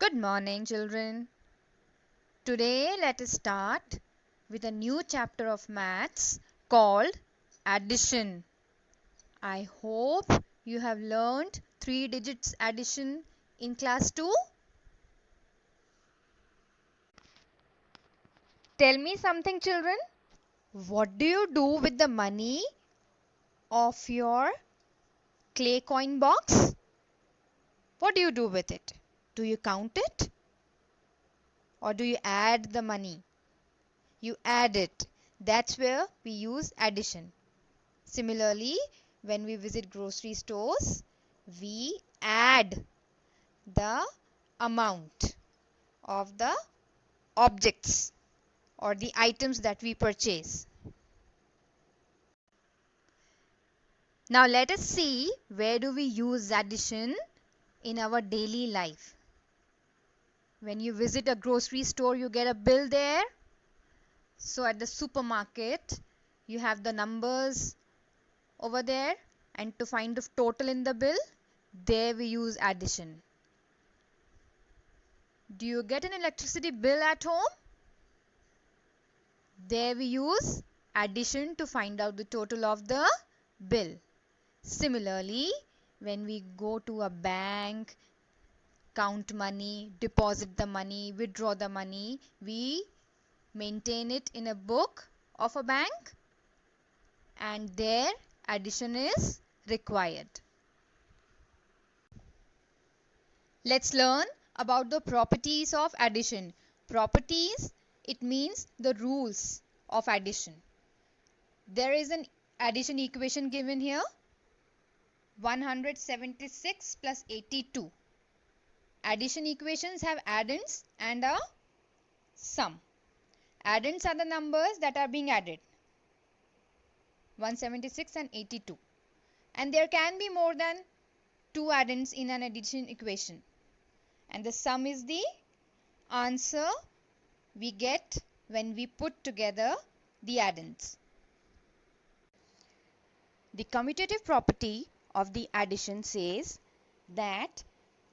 Good morning, children. Today, let us start with a new chapter of maths called addition. I hope you have learned 3 digits addition in class 2. Tell me something, children. What do you do with the money of your clay coin box? What do you do with it? Do you count it? Or do you add the money? You add it. That's where we use addition. Similarly, when we visit grocery stores, we add the amount of the objects or the items that we purchase. Now let us see where do we use addition in our daily life. When you visit a grocery store, you get a bill there. So at the supermarket, you have the numbers over there, and to find the total in the bill, there we use addition. Do you get an electricity bill at home? There we use addition to find out the total of the bill. Similarly, when we go to a bank, count money, deposit the money, withdraw the money, we maintain it in a book of a bank, and there addition is required. Let's learn about the properties of addition. Properties, it means the rules of addition. There is an addition equation given here, 176 plus 82. Addition equations have addends and a sum. Addends are the numbers that are being added, 176 and 82. And there can be more than 2 addends in an addition equation. And the sum is the answer we get when we put together the addends. The commutative property of the addition says that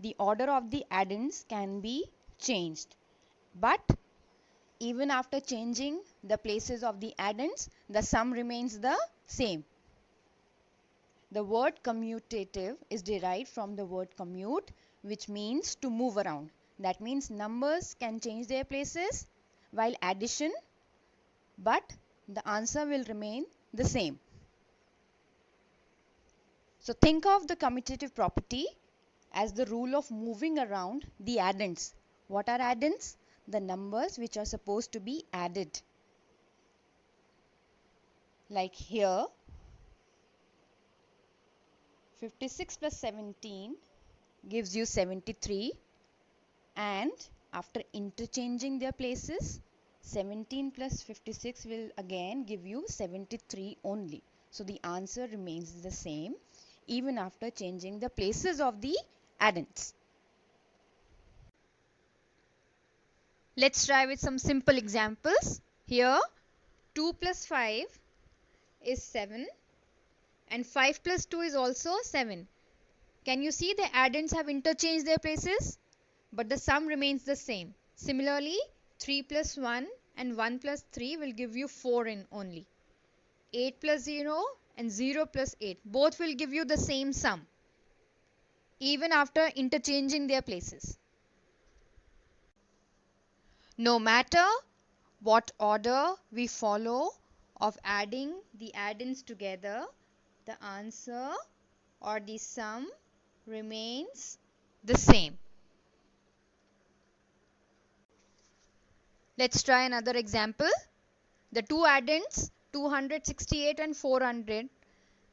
the order of the addends can be changed, but even after changing the places of the addends, the sum remains the same. The word commutative is derived from the word commute, which means to move around. That means numbers can change their places while addition, but the answer will remain the same. So think of the commutative property as the rule of moving around the addends. What are addends? The numbers which are supposed to be added. Like here, 56 plus 17 gives you 73, and after interchanging their places, 17 plus 56 will again give you 73 only. So the answer remains the same even after changing the places of the addends. Let's try with some simple examples. Here 2 plus 5 is 7 and 5 plus 2 is also 7. Can you see the addends have interchanged their places? But the sum remains the same. Similarly, 3 plus 1 and 1 plus 3 will give you 4 in only. 8 plus 0 and 0 plus 8 both will give you the same sum even after interchanging their places. No matter what order we follow of adding the addends together, the answer or the sum remains the same. Let's try another example. The two addends 268 and 400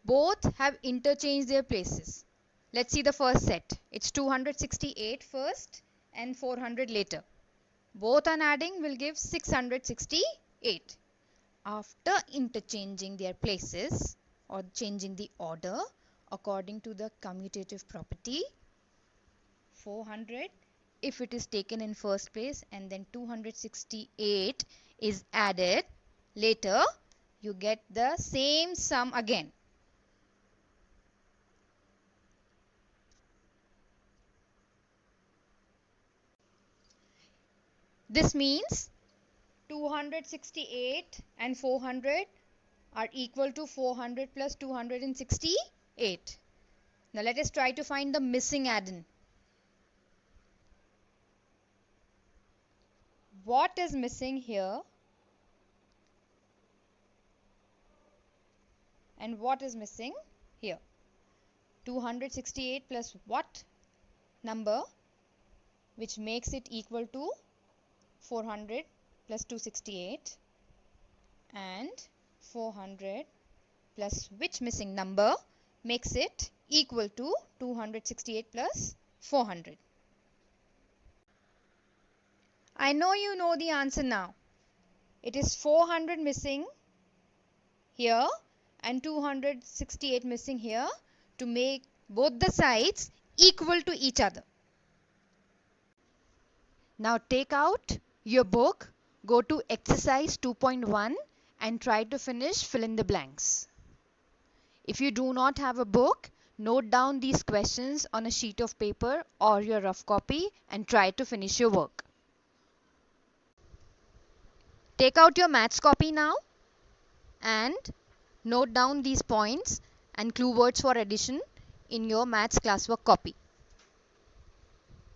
both have interchanged their places. Let's see the first set. It's 268 first and 400 later. Both on adding will give 668. After interchanging their places or changing the order according to the commutative property, 400 if it is taken in first place and then 268 is added later, you get the same sum again. This means 268 and 400 are equal to 400 plus 268. Now let us try to find the missing addend. What is missing here? And what is missing here? 268 plus what number which makes it equal to 400 plus 268, and 400 plus which missing number makes it equal to 268 plus 400. I know you know the answer now. It is 400 missing here and 268 missing here to make both the sides equal to each other. Now take out your book, go to exercise 2.1 and try to finish fill in the blanks. If you do not have a book, note down these questions on a sheet of paper or your rough copy and try to finish your work. Take out your maths copy now and note down these points and clue words for addition in your maths classwork copy.